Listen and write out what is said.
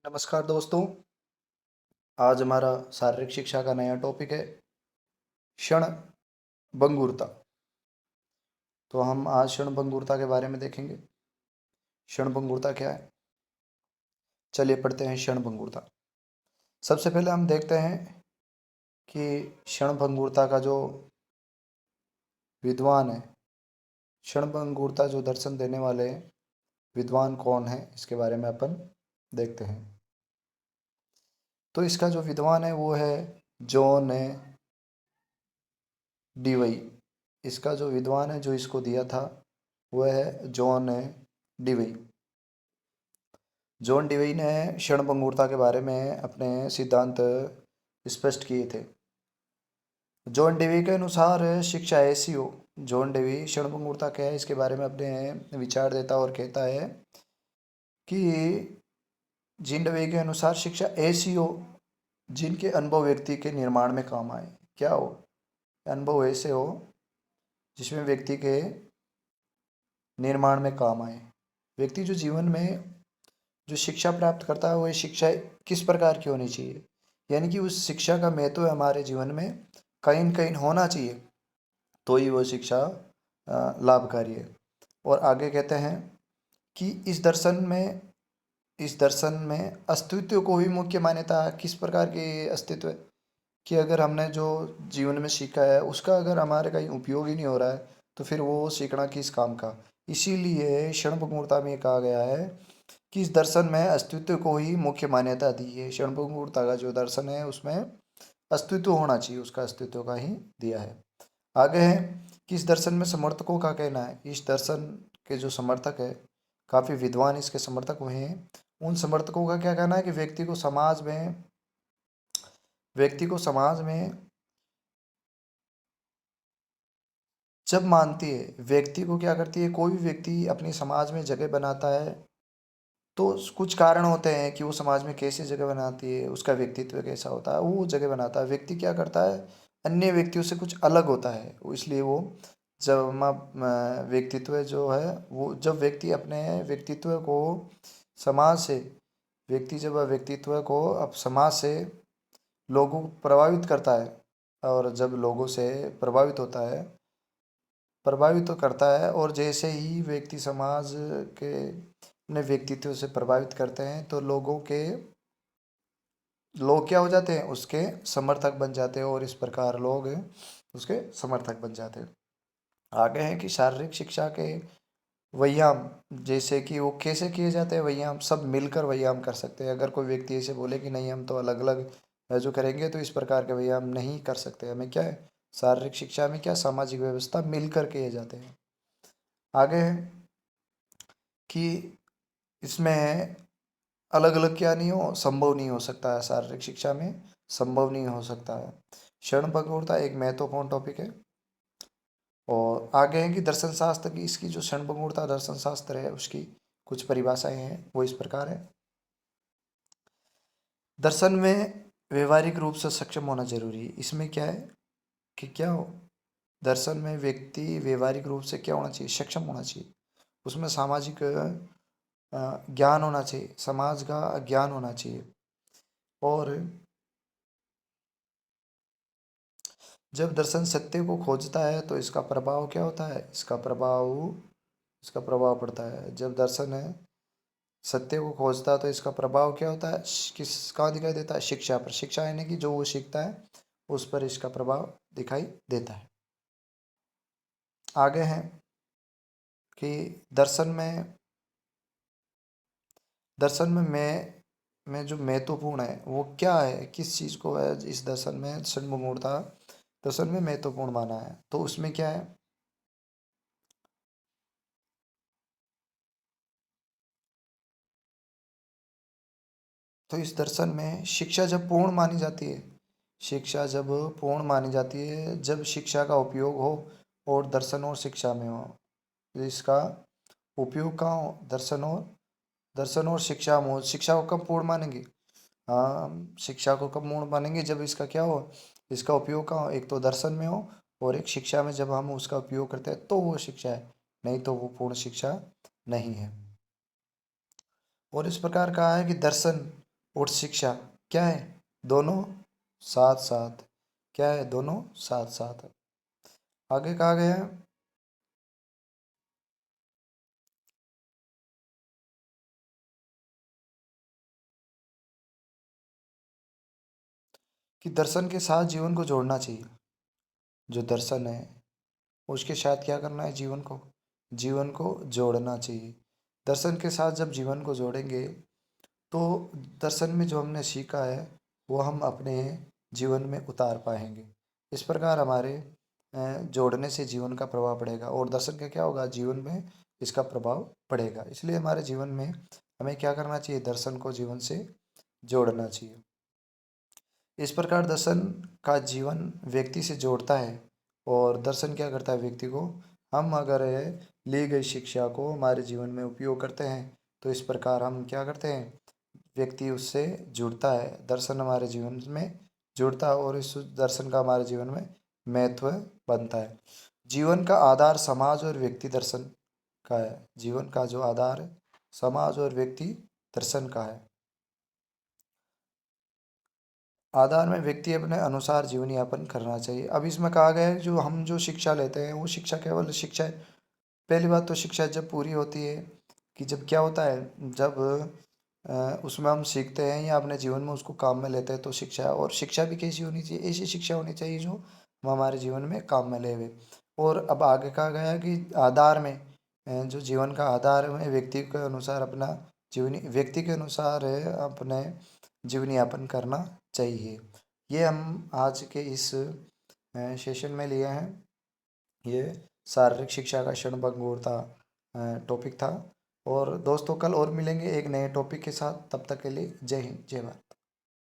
नमस्कार दोस्तों। आज हमारा शारीरिक शिक्षा का नया टॉपिक है क्षण भंगुरता। तो हम आज क्षण भंगुरता के बारे में देखेंगे। क्षण भंगुरता क्या है? चलिए पढ़ते हैं क्षण भंगुरता। सबसे पहले हम देखते हैं कि क्षण भंगुरता का जो विद्वान है, क्षण भंगुरता जो दर्शन देने वाले विद्वान कौन है, इसके बारे में अपन देखते हैं। तो इसका जो विद्वान है वो है जॉन डीवई। इसका जो विद्वान है जो इसको दिया था वह है जॉन डीवई। जॉन डीवई ने क्षण भंगुरता के बारे में अपने सिद्धांत स्पष्ट किए थे। जॉन डीवी के अनुसार शिक्षा ऐसी हो। जॉन डीवी क्षण भंगुरता क्या है इसके बारे में अपने विचार देता और कहता है कि जीन डीवी के अनुसार शिक्षा ऐसी हो जिनके अनुभव व्यक्ति के निर्माण में काम आए। क्या हो? अनुभव ऐसे हो जिसमें व्यक्ति के निर्माण में काम आए। व्यक्ति जो जीवन में जो शिक्षा प्राप्त करता है वह शिक्षा किस प्रकार की होनी चाहिए, यानी कि उस शिक्षा का महत्व हमारे जीवन में कहीं न कहीं होना चाहिए, तो ही वो शिक्षा लाभकारी है। और आगे कहते हैं कि इस दर्शन में अस्तित्व को ही मुख्य मान्यता। किस प्रकार की अस्तित्व है कि अगर हमने जो जीवन में सीखा है उसका अगर हमारे कहीं उपयोग ही नहीं हो रहा है तो फिर वो सीखना किस काम का। इसीलिए क्षण भंगुरता में कहा गया है कि इस दर्शन में अस्तित्व को ही मुख्य मान्यता दी है। क्षण भंगुरता का जो दर्शन है उसमें अस्तित्व होना चाहिए, उसका अस्तित्व का ही दिया है। आगे है कि इस दर्शन में समर्थकों का कहना है, इस दर्शन के जो समर्थक है, काफ़ी विद्वान इसके समर्थक हुए हैं। उन समर्थकों का क्या कहना है कि व्यक्ति को समाज में जब मानती है, व्यक्ति को क्या करती है, कोई भी व्यक्ति अपनी समाज में जगह बनाता है तो कुछ कारण होते हैं कि वो समाज में कैसे जगह बनाती है, उसका व्यक्तित्व कैसा होता है, वो जगह बनाता है। व्यक्ति क्या करता है, अन्य व्यक्तियों से कुछ अलग होता है, इसलिए वो व्यक्तित्व जो है वो जब व्यक्ति अपने व्यक्तित्व को समाज से व्यक्ति जब व्यक्तित्व को अब समाज से लोगों को प्रभावित करता है, और जब लोगों से प्रभावित तो करता है, और जैसे ही व्यक्ति समाज के अपने व्यक्तित्व से प्रभावित करते हैं तो लोग क्या हो जाते हैं, उसके समर्थक बन जाते हैं, और इस प्रकार लोग उसके समर्थक बन जाते हैं। आगे है कि शारीरिक शिक्षा के व्यायाम, जैसे कि वो कैसे किए जाते हैं व्यायाम, सब मिलकर व्यायाम कर सकते हैं। अगर कोई व्यक्ति ऐसे बोले कि नहीं हम तो अलग अलग जो करेंगे, तो इस प्रकार के व्यायाम नहीं कर सकते। हमें क्या है, शारीरिक शिक्षा में क्या, सामाजिक व्यवस्था मिलकर किए जाते हैं। आगे है कि इसमें अलग अलग क्या नहीं हो, संभव नहीं हो सकता है, शारीरिक शिक्षा में संभव नहीं हो सकता है। क्षण भंगुरता एक महत्वपूर्ण टॉपिक है। और आगे है कि दर्शन शास्त्र की, इसकी जो क्षण भंगुरता दर्शन शास्त्र है उसकी कुछ परिभाषाएं हैं, वो इस प्रकार है। दर्शन में व्यवहारिक रूप से सक्षम होना जरूरी है। इसमें क्या है कि क्या हो, दर्शन में व्यक्ति व्यवहारिक रूप से क्या होना चाहिए, सक्षम होना चाहिए। उसमें सामाजिक ज्ञान होना चाहिए, समाज का ज्ञान होना चाहिए। और जब दर्शन सत्य को खोजता है तो इसका प्रभाव क्या होता है, इसका प्रभाव पड़ता है। जब दर्शन है सत्य को खोजता है तो इसका प्रभाव क्या होता है, किस कहाँ दिखाई देता है, शिक्षा पर। शिक्षा यानी कि जो वो सीखता है उस पर इसका प्रभाव दिखाई देता है। आगे है कि दर्शन में मैं जो महत्वपूर्ण है वो क्या है, किस चीज़ को है इस दर्शन में षण्मुखूर्ता दर्शन में महत्वपूर्ण माना है, तो उसमें क्या है, तो इस दर्शन में शिक्षा जब पूर्ण मानी जाती है जब शिक्षा का उपयोग हो और दर्शन और शिक्षा में हो। तो इसका उपयोग कहाँ हो, दर्शन और शिक्षा में हो। शिक्षा को कब पूर्ण मानेंगे, हाँ, शिक्षा को कब पूर्ण मानेंगे, जब इसका क्या हो, इसका उपयोग कहाँ हो, एक तो दर्शन में हो और एक शिक्षा में। जब हम उसका उपयोग करते हैं तो वो शिक्षा है, नहीं तो वो पूर्ण शिक्षा नहीं है। और इस प्रकार कहा है कि दर्शन और शिक्षा क्या है, दोनों साथ साथ। क्या है, दोनों साथ साथ। आगे कहा गया है कि दर्शन के साथ जीवन को जोड़ना चाहिए। जो दर्शन है उसके साथ क्या करना है, जीवन को जोड़ना चाहिए। दर्शन के साथ जब जीवन को जोड़ेंगे तो दर्शन में जो हमने सीखा है वो हम अपने जीवन में उतार पाएंगे। इस प्रकार हमारे जोड़ने से जीवन का प्रभाव पड़ेगा, और दर्शन का क्या होगा, जीवन में इसका प्रभाव पड़ेगा। इसलिए हमारे जीवन में हमें क्या करना चाहिए, दर्शन को जीवन से जोड़ना चाहिए। इस प्रकार दर्शन का जीवन व्यक्ति से जोड़ता है, और दर्शन क्या करता है, व्यक्ति को, हम अगर ली गई शिक्षा को हमारे जीवन में उपयोग करते हैं तो इस प्रकार हम क्या करते हैं, व्यक्ति उससे जुड़ता है, दर्शन हमारे जीवन में जुड़ता है, और इस दर्शन का हमारे जीवन में महत्व बनता है। जीवन का आधार समाज और व्यक्ति दर्शन का है। जीवन का जो आधार है समाज और व्यक्ति दर्शन का है। आधार में व्यक्ति अपने अनुसार जीवन यापन करना चाहिए। अब इसमें कहा गया है जो हम जो शिक्षा लेते हैं वो शिक्षा केवल शिक्षा है। पहली बात तो शिक्षा जब पूरी होती है कि जब क्या होता है, जब उसमें हम सीखते हैं या अपने जीवन में उसको काम में लेते हैं तो शिक्षा है। और शिक्षा भी कैसी होनी चाहिए, ऐसी शिक्षा होनी चाहिए जो हम हमारे जीवन में काम में ले हुए। और अब आगे कहा गया है कि आधार में जो जीवन का आधार है व्यक्ति के अनुसार अपना जीवनी व्यक्ति के अनुसार अपने जीवन यापन करना चाहिए। ये हम आज के इस सेशन में लिए हैं। ये शारीरिक शिक्षा का क्षणभंगुरता टॉपिक था। और दोस्तों कल और मिलेंगे एक नए टॉपिक के साथ, तब तक के लिए जय हिंद जय भारत।